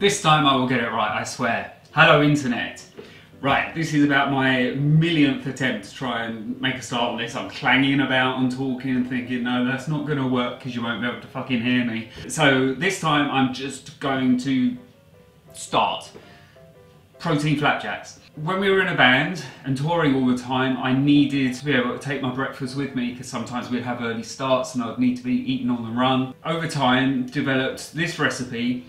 This time I will get it right, I swear. Hello internet. Right, this is about my millionth attempt to try and make a start on this. I'm clanging about and talking and thinking, no, that's not going to work because you won't be able to fucking hear me. So this time I'm just going to start. Protein flapjacks. When we were in a band and touring all the time, I needed to be able to take my breakfast with me because sometimes we'd have early starts and I'd need to be eating on the run. Over time, developed this recipe,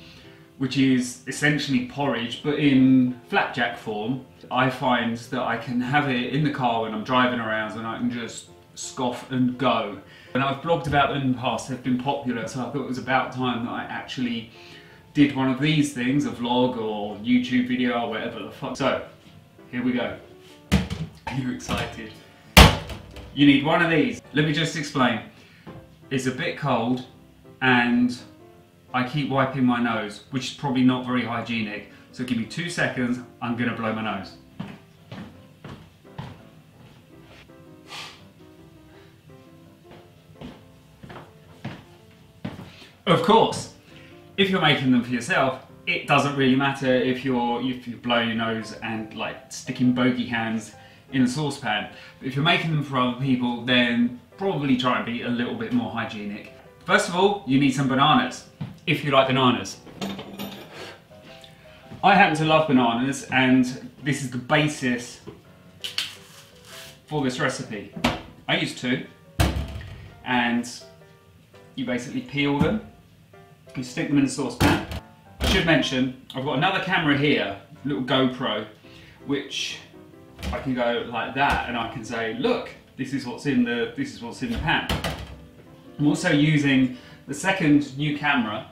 which is essentially porridge, but in flapjack form. I find that I can have it in the car when I'm driving around and I can just scoff and go. And I've blogged about them in the past, they've been popular, so I thought it was about time that I actually did one of these things, a vlog or YouTube video or whatever the fuck. So, here we go. Are you excited? You need one of these. Let me just explain. It's a bit cold and I keep wiping my nose, which is probably not very hygienic. So give me 2 seconds, I'm gonna blow my nose. Of course, if you're making them for yourself, it doesn't really matter if you blow your nose and like sticking bogey hands in a saucepan. But if you're making them for other people, then probably try and be a little bit more hygienic. First of all, you need some bananas, if you like bananas. I happen to love bananas, and this is the basis for this recipe. I use 2, and you basically peel them, you stick them in the saucepan. I should mention, I've got another camera here, a little GoPro, which I can go like that, and I can say, look, this is what's in the pan. I'm also using the second new camera,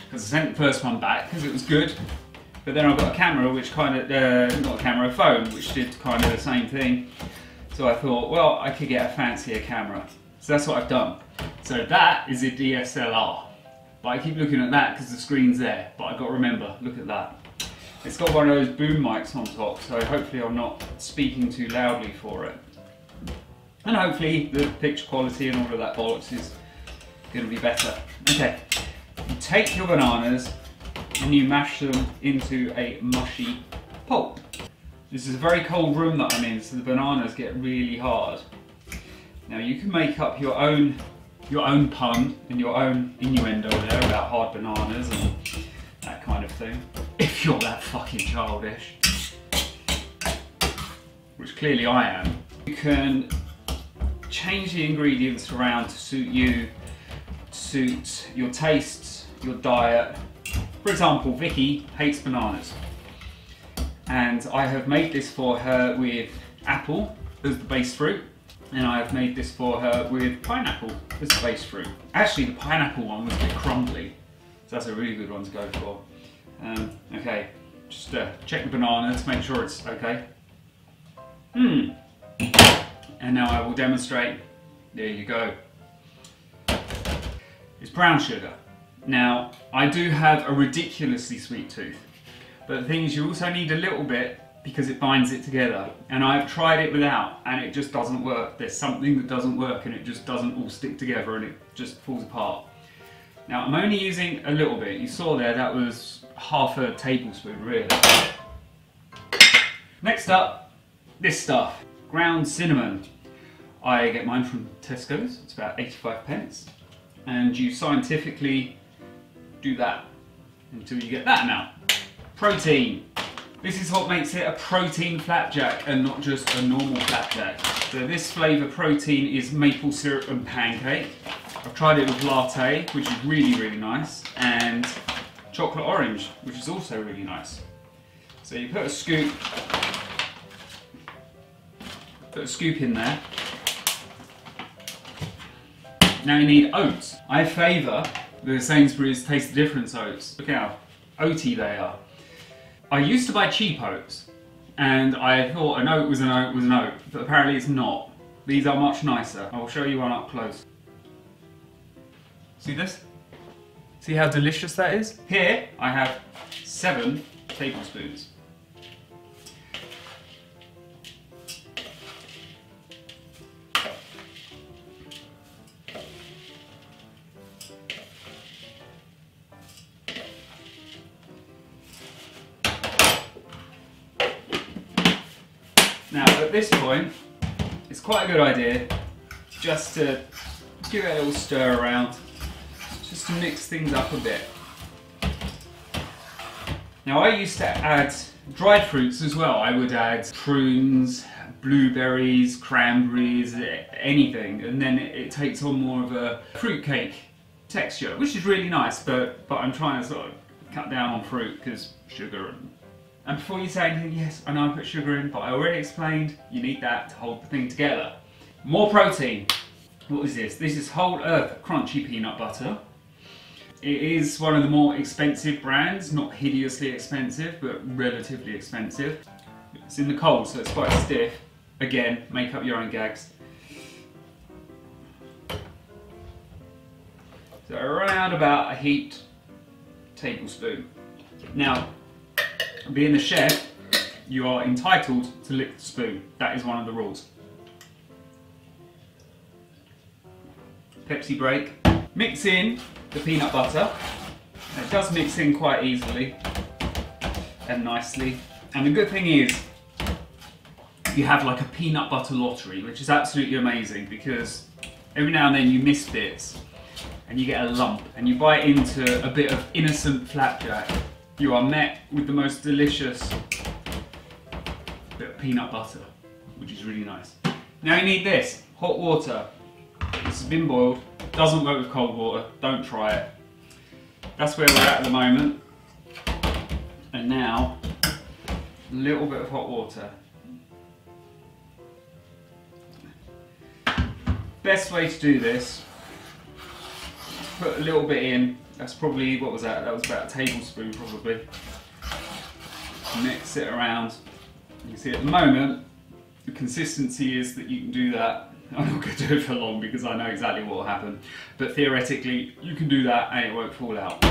because I sent the first one back because it was good. But then I've got a camera which kind of, not a camera, a phone, which did kind of the same thing. So I thought, well, I could get a fancier camera. So that's what I've done. So that is a DSLR. But I keep looking at that because the screen's there. But I've got to remember, look at that. It's got one of those boom mics on top, so hopefully I'm not speaking too loudly for it. And hopefully the picture quality and all of that bollocks is going to be better. Okay, you take your bananas and you mash them into a mushy pulp. This is a very cold room that I'm in, so the bananas get really hard. Now you can make up your own pun and your own innuendo there about hard bananas and that kind of thing, if you're that fucking childish, which clearly I am. You can change the ingredients around to suit you, suit your tastes, your diet. For example, Vikki hates bananas, and I have made this for her with apple as the base fruit, and I have made this for her with pineapple as the base fruit. Actually, the pineapple one was a bit crumbly, so that's a really good one to go for. Okay, just check the banana to make sure it's okay. And now I will demonstrate. There you go. It's brown sugar. Now, I do have a ridiculously sweet tooth, but the thing is you also need a little bit because it binds it together, and I've tried it without and it just doesn't work. There's something that doesn't work and it just doesn't all stick together and it just falls apart. Now, I'm only using a little bit. You saw there that was half a tablespoon really. Next up, this stuff, ground cinnamon. I get mine from Tesco's, it's about 85p, and you scientifically do that until you get that amount. Protein. This is what makes it a protein flapjack and not just a normal flapjack. So this flavour protein is maple syrup and pancake. I've tried it with latte, which is really, really nice, and chocolate orange, which is also really nice. So you put a scoop in there. Now you need oats. I favour the Sainsbury's Taste the Difference oats. Look how oaty they are. I used to buy cheap oats, and I thought an oat was an oat was an oat, but apparently it's not. These are much nicer. I will show you one up close. See this? See how delicious that is? Here I have 7 tablespoons. Now at this point, it's quite a good idea just to give it a little stir around, just to mix things up a bit. Now I used to add dried fruits as well. I would add prunes, blueberries, cranberries, anything, and then it takes on more of a fruitcake texture, which is really nice, but I'm trying to sort of cut down on fruit because sugar. And before you say anything, yes, I know I put sugar in, but I already explained you need that to hold the thing together. More protein. What is this? This is Whole Earth Crunchy Peanut Butter. It is one of the more expensive brands, not hideously expensive, but relatively expensive. It's in the cold, so it's quite stiff. Again, make up your own gags. So around about a heaped tablespoon. Now, being the chef, you are entitled to lick the spoon. That is one of the rules. Pepsi break. Mix in the peanut butter. It does mix in quite easily and nicely. And the good thing is, you have like a peanut butter lottery, which is absolutely amazing because every now and then you miss bits and you get a lump and you bite into a bit of innocent flapjack. You are met with the most delicious bit of peanut butter, which is really nice. Now you need this, hot water. This has been boiled, doesn't work with cold water, don't try it. That's where we're at the moment. And now, a little bit of hot water. Best way to do this, put a little bit in. That's probably, what was that? That was about a tablespoon probably. Mix it around. You can see at the moment, the consistency is that you can do that. I'm not going to do it for long because I know exactly what will happen. But theoretically, you can do that and it won't fall out.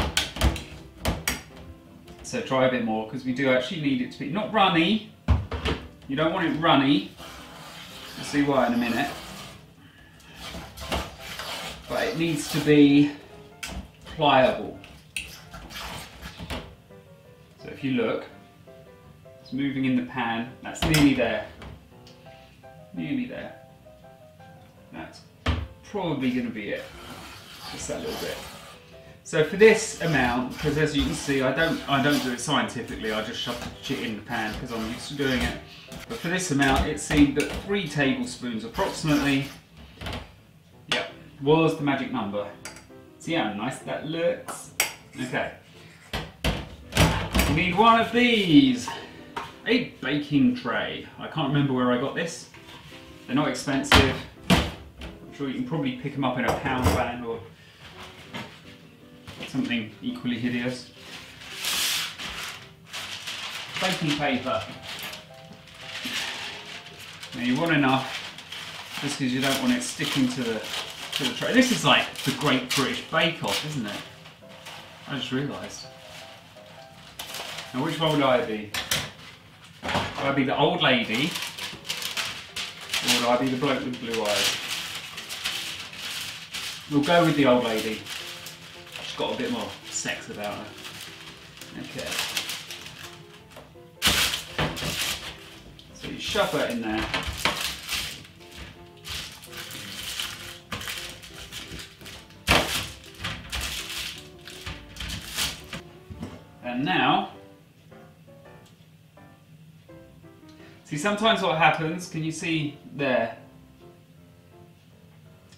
So try a bit more because we do actually need it to be, not runny. You don't want it runny. You'll see why in a minute. But it needs to be pliable. So if you look, it's moving in the pan. That's nearly there. Nearly there. That's probably going to be it. Just that little bit. So for this amount, because as you can see, I don't do it scientifically. I just shove the shit in the pan because I'm used to doing it. But for this amount, it seemed that 3 tablespoons approximately. Yep, was the magic number. See how nice that looks? Okay. You need one of these. A baking tray. I can't remember where I got this. They're not expensive. I'm sure you can probably pick them up in a pound van or something equally hideous. Baking paper. Now you want enough just because you don't want it sticking to the tray. This is like the Great British Bake Off, isn't it? I just realised. Now which one would I be? Would I be the old lady? Or would I be the bloke with blue eyes? We'll go with the old lady. She's got a bit more sex about her. Okay. So you shove her in there. And now, see sometimes what happens, can you see there?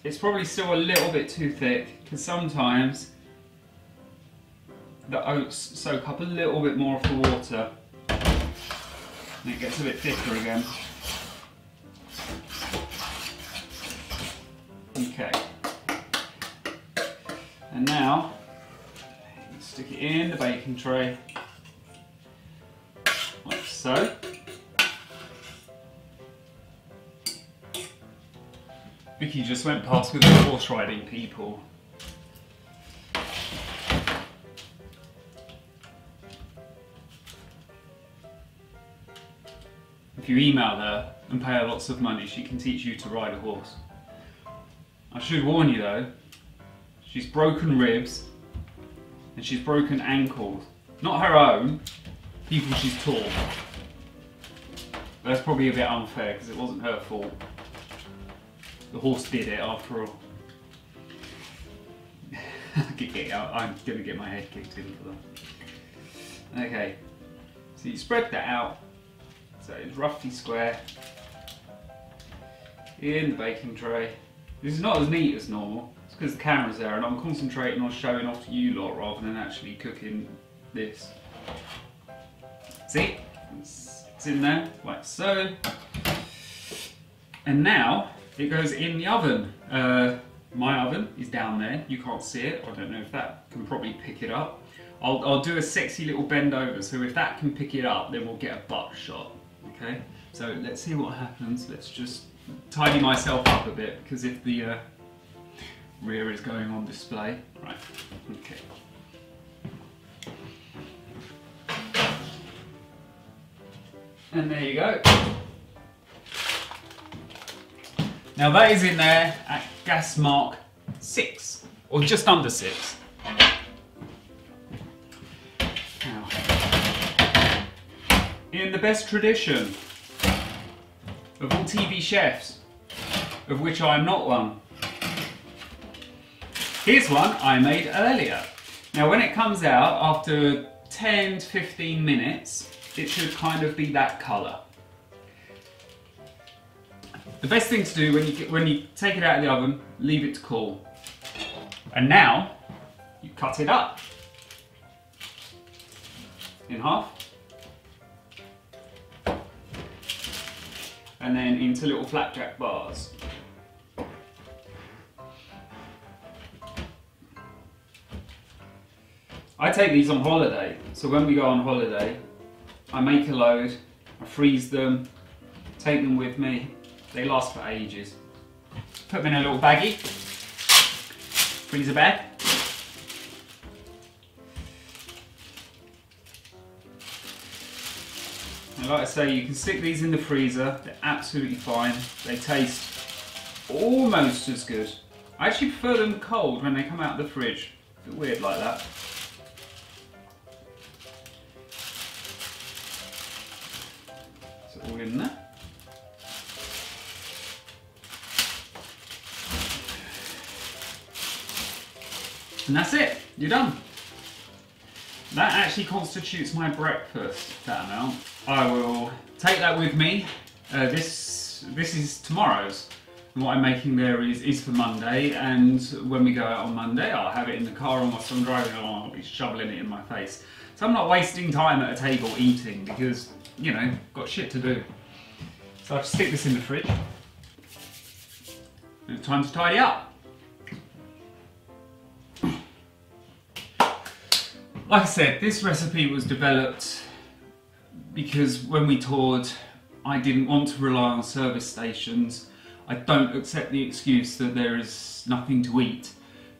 It's probably still a little bit too thick because sometimes the oats soak up a little bit more of the water and it gets a bit thicker again. Okay. And now, stick it in the baking tray, like so. Vikki just went past with the horse riding people. If you email her and pay her lots of money, she can teach you to ride a horse. I should warn you though, she's broken ribs and she's broken ankles. Not her own, people she's taught. That's probably a bit unfair because it wasn't her fault. The horse did it after all. I'm going to get my head kicked in for that. Okay, so you spread that out so it's roughly square in the baking tray. This is not as neat as normal, it's because the camera's there and I'm concentrating on showing off to you lot rather than actually cooking this. See? It's in there, like so. And now it goes in the oven. My oven is down there, you can't see it. I don't know if that can probably pick it up. I'll do a sexy little bend over, so if that can pick it up, then we'll get a butt shot, okay? So let's see what happens. Let's just tidy myself up a bit, because if the rear is going on display. Right, okay. And there you go. Now that is in there at gas mark 6, or just under 6. Now, in the best tradition of all TV chefs, of which I am not one, here's one I made earlier. Now when it comes out, after 10 to 15 minutes, it should kind of be that colour. The best thing to do when you take it out of the oven, leave it to cool. And now, you cut it up in half. And then into little flapjack bars. I take these on holiday, so when we go on holiday, I make a load, I freeze them, take them with me. They last for ages. Put them in a little baggie, freezer bag. And like I say, you can stick these in the freezer, they're absolutely fine. They taste almost as good. I actually prefer them cold when they come out of the fridge. A bit weird like that. So all in there. And that's it, you're done. That actually constitutes my breakfast, that amount. I will take that with me. This is tomorrow's. And what I'm making there is for Monday, and when we go out on Monday, I'll have it in the car, or whilst I'm driving along, I'll be shoveling it in my face. So I'm not wasting time at a table eating, because, you know, got shit to do. So I'll just stick this in the fridge. And it's time to tidy up. Like I said, this recipe was developed because when we toured, I didn't want to rely on service stations. I don't accept the excuse that there is nothing to eat.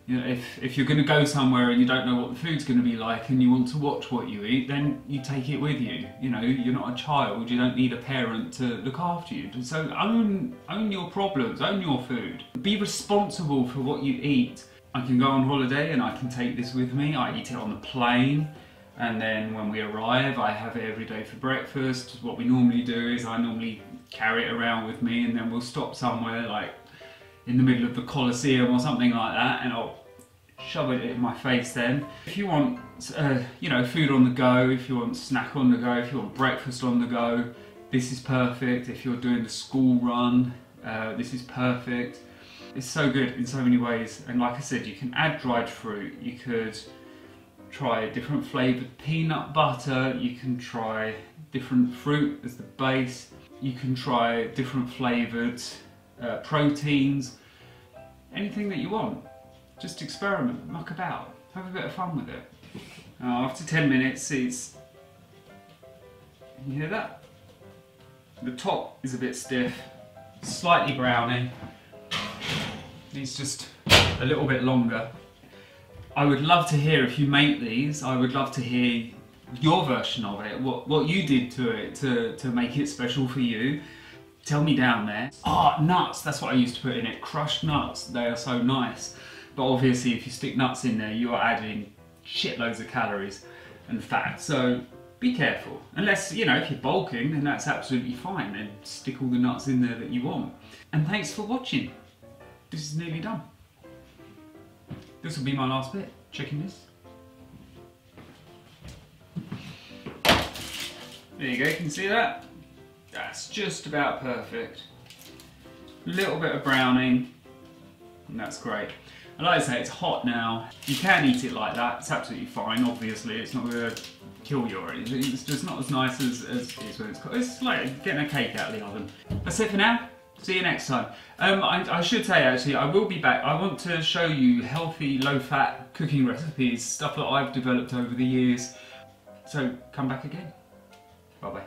You know, if you're going to go somewhere and you don't know what the food's going to be like and you want to watch what you eat, then you take it with you. You know, you're not a child, you don't need a parent to look after you. So own your problems, own your food. Be responsible for what you eat. I can go on holiday and I can take this with me. I eat it on the plane, and then when we arrive I have it every day for breakfast. What we normally do is I normally carry it around with me, and then we'll stop somewhere like in the middle of the Colosseum or something like that, and I'll shove it in my face then. If you want you know, food on the go, if you want snack on the go, if you want breakfast on the go, this is perfect. If you're doing the school run, this is perfect. It's so good in so many ways, and like I said, you can add dried fruit. You could try different flavoured peanut butter, you can try different fruit as the base, you can try different flavoured proteins, anything that you want. Just experiment, muck about, have a bit of fun with it. After 10 minutes, it's... Can you hear that? The top is a bit stiff, slightly browny. Needs just a little bit longer. I would love to hear, if you make these, I would love to hear your version of it, what you did to it to make it special for you. Tell me down there. Ah, nuts, that's what I used to put in it. Crushed nuts, they are so nice. But obviously if you stick nuts in there, you are adding shitloads of calories and fat. So be careful. Unless, you know, if you're bulking, then that's absolutely fine. Then stick all the nuts in there that you want. And thanks for watching. This is nearly done. This will be my last bit. Checking this. There you go, you can see that? That's just about perfect. A little bit of browning, and that's great. And like I say, it's hot now. You can eat it like that, it's absolutely fine, obviously. It's not going to kill you or anything. It's just not as nice as it is when it's cold. It's like getting a cake out of the oven. That's it for now. See you next time. I should say actually, I will be back. I want to show you healthy, low-fat cooking recipes, stuff that I've developed over the years. So come back again. Bye-bye.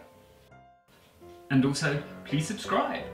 And also, please subscribe.